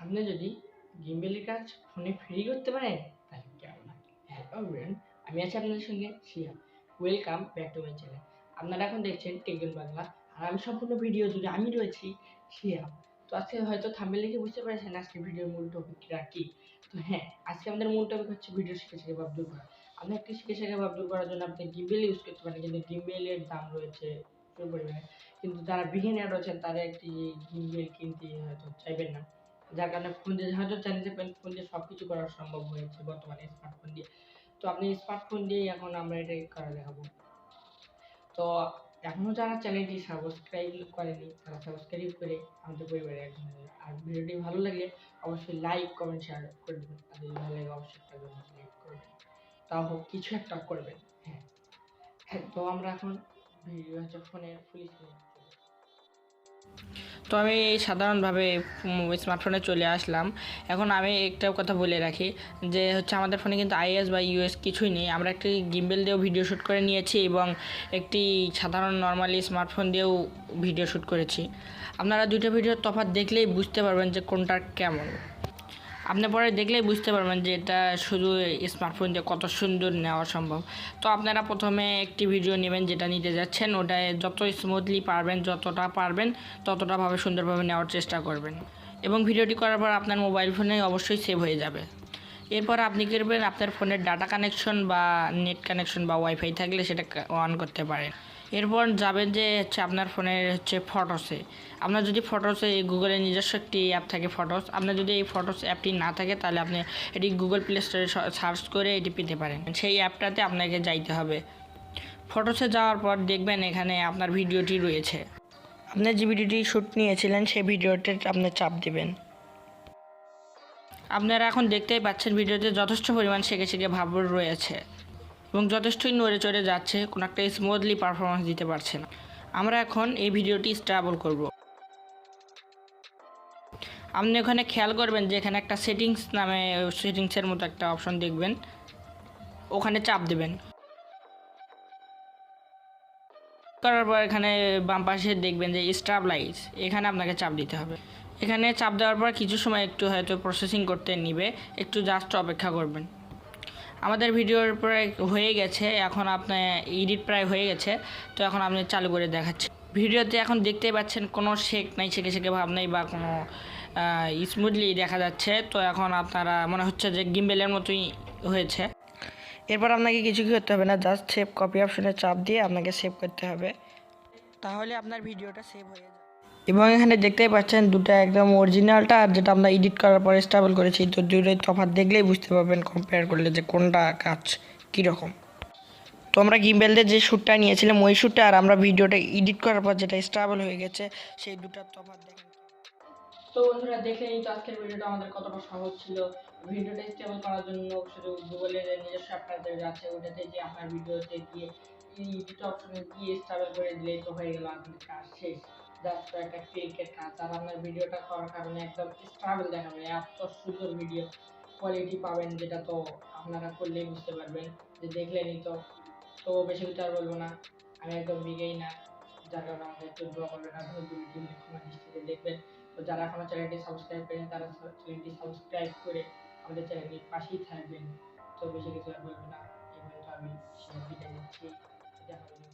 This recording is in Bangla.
আপনি যদি গিম্বেলের কাজ ফোনে ফ্রি করতে পারেন তাহলে কেমন হয়? হ্যালো এভরিওয়ান, আমি আছি আপনাদের সঙ্গে Shiya. Welcome back to my channel. আপনারা এখন দেখছেন টেকজন বাংলা, আর আমি সম্পূর্ণ ভিডিও জুড়ে আমি রয়েছি শিয়া। তো আজকে হয়তো থাম্বনেল দেখে বুঝতে পেরেছেন আজকে ভিডিওর মূল টপিকটা কি। তো হ্যাঁ, আজকে আমাদের মূল টপিক হচ্ছে ভিডিও শিখে শিখে ভাব দূর করা। আপনি একটি শিখে শিখে ভাব দূর করার জন্য আপনি গিম্বেল ইউজ করতে পারেন, কিন্তু গিম্বেলের দাম রয়েছে প্রচুর পরিমাণে। কিন্তু যারা বিগিনার রয়েছেন তারা একটি গিম্বেল কিনতে হয়তো চাইবেন না, যার কারণে ফোন দিয়ে হয়তো জানেন যে ফোন দিয়ে সব কিছু করা সম্ভব হয়েছে বর্তমানে স্মার্টফোন দিয়ে। তো আপনি স্মার্টফোন দিয়ে এখন আমরা এটাই করা দেখাবো। তো এখনও যারা চ্যানেলটি সাবস্ক্রাইব করেনি তারা সাবস্ক্রাইব করে আমাদের পরিবারে একজন হয়ে যান। আর ভিডিওটি ভালো লাগলে অবশ্যই লাইক কমেন্ট শেয়ার করে দেবেন। আর যদি ভালো লাগে অবশ্যই একটা লাইক করবেন, তাও হোক কিছু একটা করবেন। হ্যাঁ হ্যাঁ, তো আমরা এখন ভিডিও হচ্ছে ফোনের ফুল স্ক্রিন। তো আমি সাধারণভাবে স্মার্টফোনে চলে আসলাম। এখন আমি একটা কথা বলে রাখি যে হচ্ছে আমাদের ফোনে কিন্তু আইএস বা ইউএস কিছুই নেই। আমরা একটি গিম্বেল দিয়েও ভিডিও শ্যুট করে নিয়েছি এবং একটি সাধারণ নর্মালি স্মার্টফোন দিয়েও ভিডিও শ্যুট করেছি। আপনারা দুটো ভিডিওর তফাৎ দেখলেই বুঝতে পারবেন যে কোনটা কেমন। আপনি পরে দেখলেই বুঝতে পারবেন যে এটা শুধু স্মার্টফোন দিয়ে কত সুন্দর নেওয়া সম্ভব। তো আপনারা প্রথমে একটি ভিডিও নেবেন, যেটা নিতে যাচ্ছেন ওটায় যত স্মুথলি পারবেন, যতটা পারবেন ততটাভাবে সুন্দরভাবে নেওয়ার চেষ্টা করবেন, এবং ভিডিওটি করার পর আপনার মোবাইল ফোনে অবশ্যই সেভ হয়ে যাবে। এরপর আপনি করবেন আপনার ফোনের ডাটা কানেকশন বা নেট কানেকশন বা ওয়াইফাই থাকলে সেটা অন করতে পারেন। এরপর যাবেন যে হচ্ছে আপনার ফোনের হচ্ছে ফটোসে। আপনার যদি ফটোসে গুগলের নিজস্ব একটি অ্যাপ থাকে ফটোস, আপনার যদি এই ফটোস অ্যাপটি না থাকে তাহলে আপনি এটি গুগল প্লে স্টোরে সার্চ করে এটি পেতে পারেন। সেই অ্যাপটাতে আপনাকে যাইতে হবে। ফটোসে যাওয়ার পর দেখবেন এখানে আপনার ভিডিওটি রয়েছে। আপনি যে ভিডিওটি শ্যুট নিয়েছিলেন সেই ভিডিওতে আপনি চাপ দেবেন। আপনারা এখন দেখতেই পাচ্ছেন ভিডিওতে যথেষ্ট পরিমাণ সেকে সেকে ভাব রয়েছে এবং যথেষ্টই নড়ে চড়ে যাচ্ছে, কোনো একটা স্মুথলি পারফরমেন্স দিতে পারছে না। আমরা এখন এই ভিডিওটি স্টেবল করব। আপনি ওখানে খেয়াল করবেন যে এখানে একটা সেটিংস নামে সেটিংসের মতো একটা অপশন দেখবেন, ওখানে চাপ দেবেন। করার পর এখানে বাম পাশে দেখবেন যে স্টেবিলাইজ, এখানে আপনাকে চাপ দিতে হবে। এখানে চাপ দেওয়ার পর কিছু সময় একটু হয়তো প্রসেসিং করতে নিবে, একটু জাস্ট অপেক্ষা করবেন। আমাদের ভিডিওর প্রায় হয়ে গেছে, এখন আপনার এডিট প্রায় হয়ে গেছে। তো এখন আপনি চালু করে দেখাচ্ছি। ভিডিওতে এখন দেখতেই পাচ্ছেন কোনো শেক নাই, সেকে সেকে ভাব নেই বা কোনো স্মুথলি দেখা যাচ্ছে। তো এখন আপনারা মনে হচ্ছে যে গিম্বেলের মতোই হয়েছে। এরপর আপনাকে কিছু করতে হবে না, জাস্ট সেভ কপি অপশনে চাপ দিয়ে আপনাকে সেভ করতে হবে, তাহলে আপনার ভিডিওটা সেভ হয়ে যাবে। এবং এখানে দেখতেই পাচ্ছেন দুটো একদম অরিজিনালটা আর যেটা আমরা এডিট করার পরে স্টেবল করেছি, তো দুটোই তফাৎ দেখলেই বুঝতে পারবেন কম্পেয়ার করলে যে কোনটা কাজ কীরকম। তো আমরা গিম্বেল দিয়ে যে শ্যুটটা নিয়েছিলাম ওই শ্যুটটা আর আমরা ভিডিওটা এডিট করার পর যেটা স্টেবল হয়ে গেছে সেই দুটার তফাৎ দেখেন। তো বন্ধুরা দেখলেই তো আজকের ভিডিওটা আমাদের কতটা সহজ ছিল। ভিডিওটা স্টেবল করার জন্য শুধু গুগলের নিজস্ব অ্যাপটা যে আছে ওটাতে যে আপনার ভিডিওতে গিয়ে এডিট অপশনে গিয়ে স্টেবল করে দিলেই তো হয়ে গেল, আপনাদের কাজ শেষ। জাস্ট একটা ক্লিকের কাজ, আর আপনার ভিডিওটা করার কারণে একদম স্টেবল দেখাবে, এত সুন্দর ভিডিও কোয়ালিটি পাবেন যেটা তো আপনারা করলেই বুঝতে পারবেন, যে দেখলেনই তো। তো বেশি কিছু আর বলবো না, আমি একদম বিগেই না, যার কারণে আমাদের একটু দোয়া করবেন আর ভিডিওটি ক্ষমা দৃষ্টিতে দেখবেন। তো যারা এখনো চ্যানেলটি সাবস্ক্রাইব করেন তারা চ্যানেলটি সাবস্ক্রাইব করে আমাদের চ্যানেলটির পাশেই থাকবেন। তো বেশি কিছু আর বলবো না, এই পর্যন্ত আমি বিদায় নিচ্ছি। দেখা হবে।